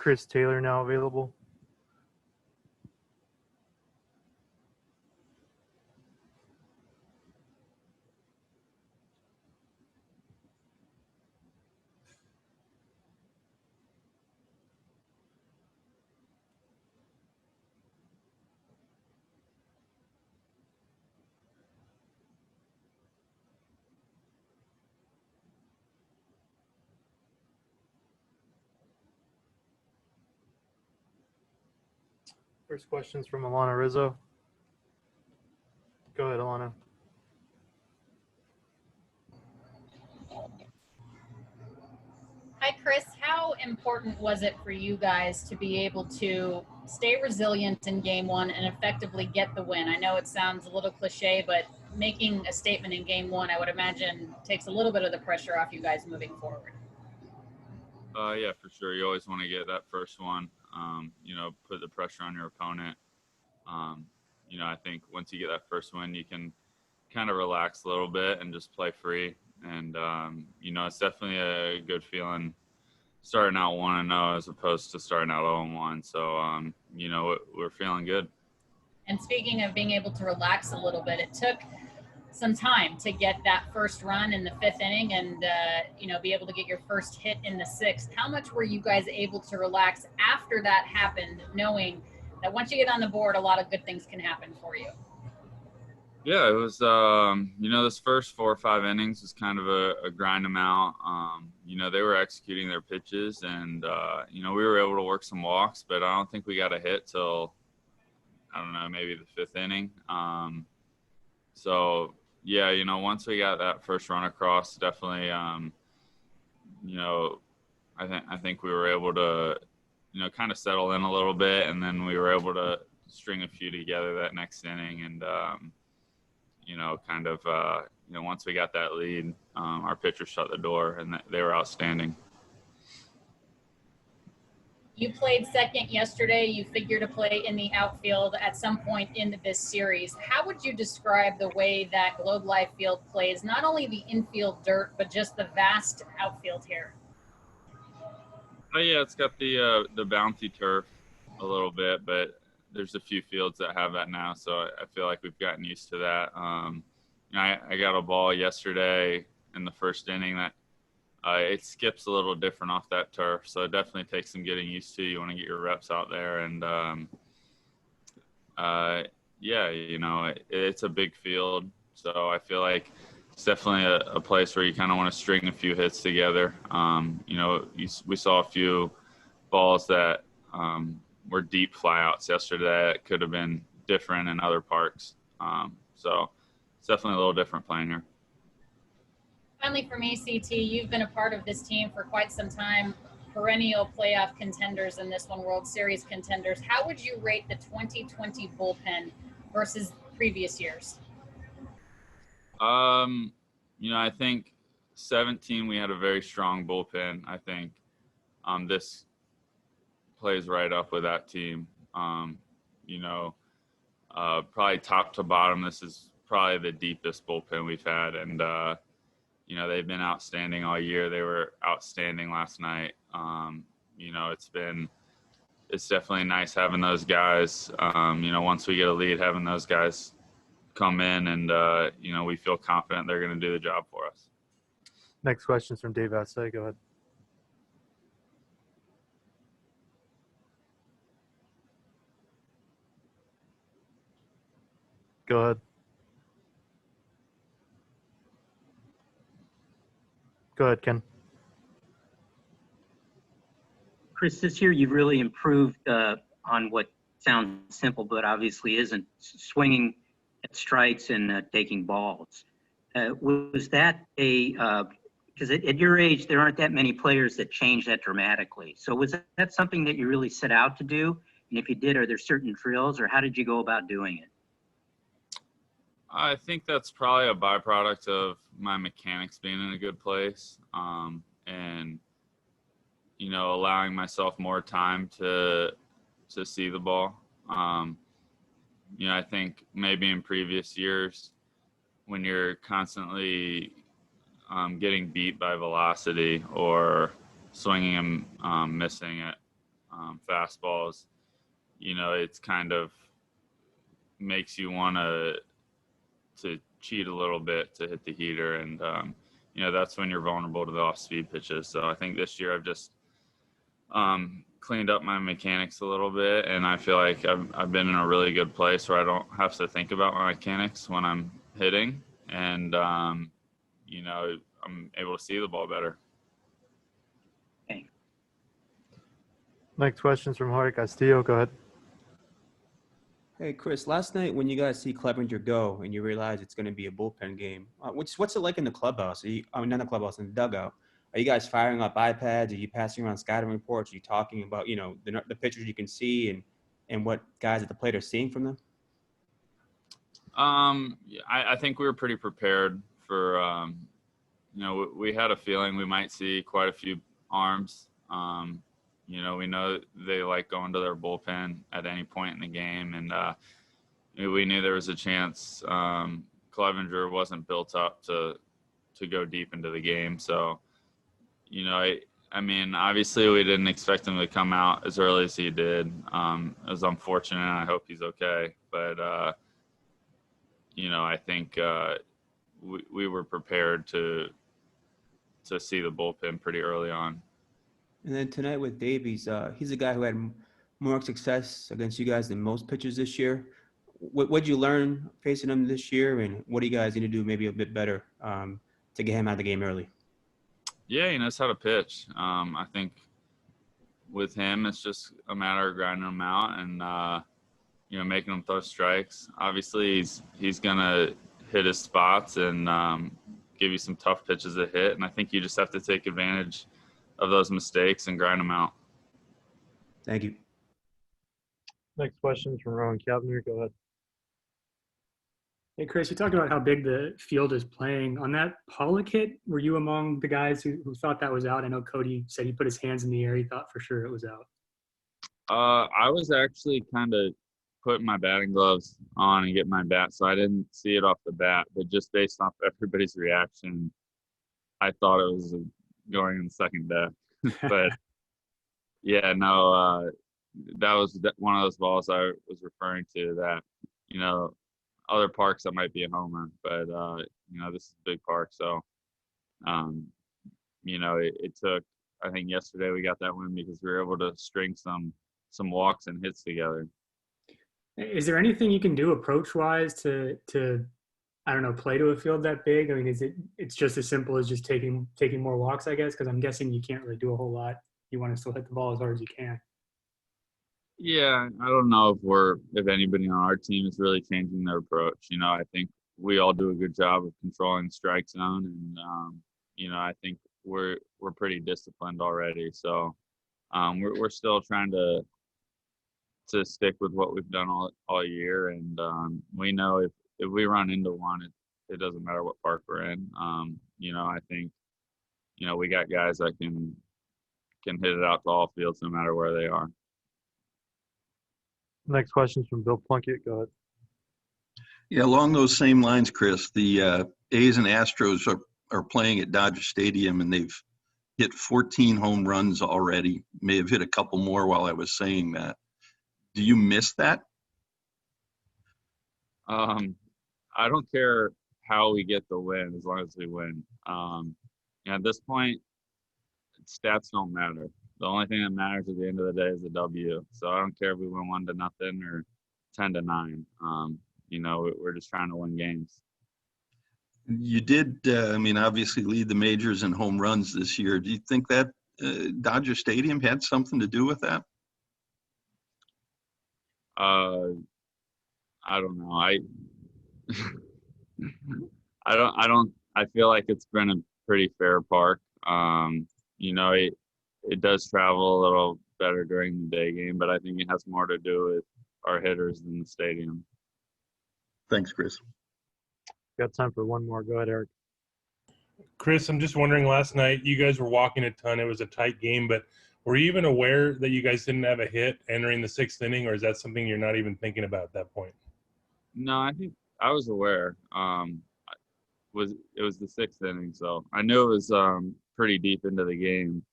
Chris Taylor now available? First question's from Alana Rizzo. Go ahead, Alana. Hi, Chris. How important was it for you guys to be able to stay resilient in game one and effectively get the win? I know it sounds a little cliche, but making a statement in game one, I would imagine, takes a little bit of the pressure off you guys moving forward. Yeah, for sure. You always want to get that first one, put the pressure on your opponent. I think once you get that first win, you can kind of relax a little bit and just play free. And, it's definitely a good feeling starting out 1-0 as opposed to starting out 0-1. So, we're feeling good. And speaking of being able to relax a little bit, it took some time to get that first run in the fifth inning and, be able to get your first hit in the sixth. How much were you guys able to relax after that happened, knowing that once you get on the board, a lot of good things can happen for you? Yeah, it was, this first 4 or 5 innings was kind of a grind them out. They were executing their pitches and, we were able to work some walks, but I don't think we got a hit till, maybe the fifth inning. Once we got that first run across, definitely, I think we were able to, kind of settle in a little bit, and then we were able to string a few together that next inning. And, once we got that lead, our pitchers shut the door, and they were outstanding. You played second yesterday. You figure to play in the outfield at some point in this series. How would you describe the way that Globe Life Field plays, not only the infield dirt, but just the vast outfield here? Oh, yeah, it's got the bouncy turf a little bit, but there's a few fields that have that now, so I feel like we've gotten used to that. I got a ball yesterday in the first inning that it skips a little different off that turf, so it definitely takes some getting used to. You want to get your reps out there, and it's a big field, so I feel like it's definitely a place where you kind of want to string a few hits together. We saw a few balls that were deep flyouts yesterday that could have been different in other parks. So it's definitely a little different playing here. Finally, for me, CT, you've been a part of this team for quite some time, perennial playoff contenders and this one World Series contenders. How would you rate the 2020 bullpen versus previous years? I think 17 we had a very strong bullpen. I think this plays right up with that team. Probably top to bottom, this is probably the deepest bullpen we've had, and they've been outstanding all year. They were outstanding last night. It's definitely nice having those guys. Once we get a lead, having those guys come in and, we feel confident they're going to do the job for us. Next question is from Dave Assay. Go ahead. Go ahead. Go ahead, Ken. Chris, this year you've really improved on what sounds simple, but obviously isn't, swinging at strikes and taking balls. Was that because at your age, there aren't that many players that change that dramatically. So was that something that you really set out to do? And if you did, are there certain drills, or how did you go about doing it? I think that's probably a byproduct of my mechanics being in a good place, and allowing myself more time to see the ball. I think maybe in previous years, when you're constantly getting beat by velocity or swinging and missing it, fastballs, it's kind of makes you want to cheat a little bit to hit the heater. And, that's when you're vulnerable to the off-speed pitches. So I think this year I've just cleaned up my mechanics a little bit, and I feel like I've been in a really good place where I don't have to think about my mechanics when I'm hitting. And, I'm able to see the ball better. Okay. Next question's from Jorge Castillo. Go ahead. Hey, Chris, last night when you guys see Clevenger go and you realize it's going to be a bullpen game, what's it like in the clubhouse? Not the clubhouse, in the dugout. Are you guys firing up iPads? Are you passing around scouting reports? Are you talking about, the pictures you can see and what guys at the plate are seeing from them? I think we were pretty prepared for, we had a feeling we might see quite a few arms. We know they like going to their bullpen at any point in the game. And we knew there was a chance Clevenger wasn't built up to go deep into the game. So, obviously we didn't expect him to come out as early as he did. It was unfortunate. I hope he's okay. But, I think we were prepared to see the bullpen pretty early on. And then tonight with Davies, he's a guy who had more success against you guys than most pitchers this year. What'd you learn facing him this year, and what do you guys need to do maybe a bit better to get him out of the game early? Yeah, he knows how to pitch. I think with him, it's just a matter of grinding him out and, making him throw strikes. Obviously, he's going to hit his spots and give you some tough pitches to hit, and I think you just have to take advantage of those mistakes and grind them out. Thank you. Next question is from Rowan Kavner. Go ahead. Hey, Chris, you talked about how big the field is playing. On that Pollock hit, were you among the guys who thought that was out? I know Cody said he put his hands in the air. He thought for sure it was out. I was actually kind of putting my batting gloves on and getting my bat, so I didn't see it off the bat. But just based off everybody's reaction, I thought it was going in the second deck. But yeah, no, that was one of those balls I was referring to that, other parks that might be a homer, but this is a big park. So, it took, I think yesterday we got that win because we were able to string some walks and hits together. Is there anything you can do approach-wise to I don't know, play to a field that big? I mean, it's just as simple as just taking more walks, I guess, because I'm guessing you can't really do a whole lot. You want to still hit the ball as hard as you can. Yeah, I don't know if anybody on our team is really changing their approach. I think we all do a good job of controlling the strike zone, and I think we're pretty disciplined already. So we're still trying to stick with what we've done all year, and we know if we run into one, it doesn't matter what park we're in. I think we got guys that can hit it out to all fields no matter where they are. Next question is from Bill Plunkett. Go ahead. Yeah, along those same lines, Chris, the A's and Astros are playing at Dodger Stadium, and they've hit 14 home runs already. May have hit a couple more while I was saying that. Do you miss that? I don't care how we get the win as long as we win. At this point, stats don't matter. The only thing that matters at the end of the day is the W. So I don't care if we win 1-0 or 10-9. We're just trying to win games. You did, obviously lead the majors in home runs this year. Do you think that Dodger Stadium had something to do with that? I don't know. I feel like it's been a pretty fair park. It does travel a little better during the day game, but I think it has more to do with our hitters than the stadium. Thanks, Chris. Got time for one more. Go ahead, Eric. Chris, I'm just wondering, last night you guys were walking a ton. It was a tight game, but were you even aware that you guys didn't have a hit entering the sixth inning, or is that something you're not even thinking about at that point? No, I think I was aware. It was the sixth inning, so I knew it was pretty deep into the game.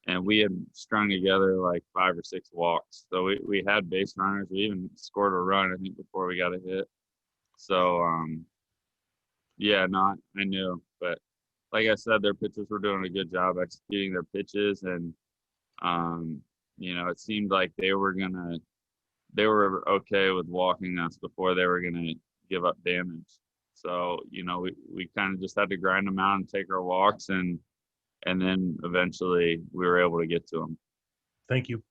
and we had strung together like 5 or 6 walks. So we had base runners. We even scored a run, I think, before we got a hit. So, yeah, no, I knew. But like I said, their pitchers were doing a good job executing their pitches. And, it seemed like they were okay with walking us before they were going to give up damage. So, we kind of just had to grind them out and take our walks. And then eventually we were able to get to them. Thank you.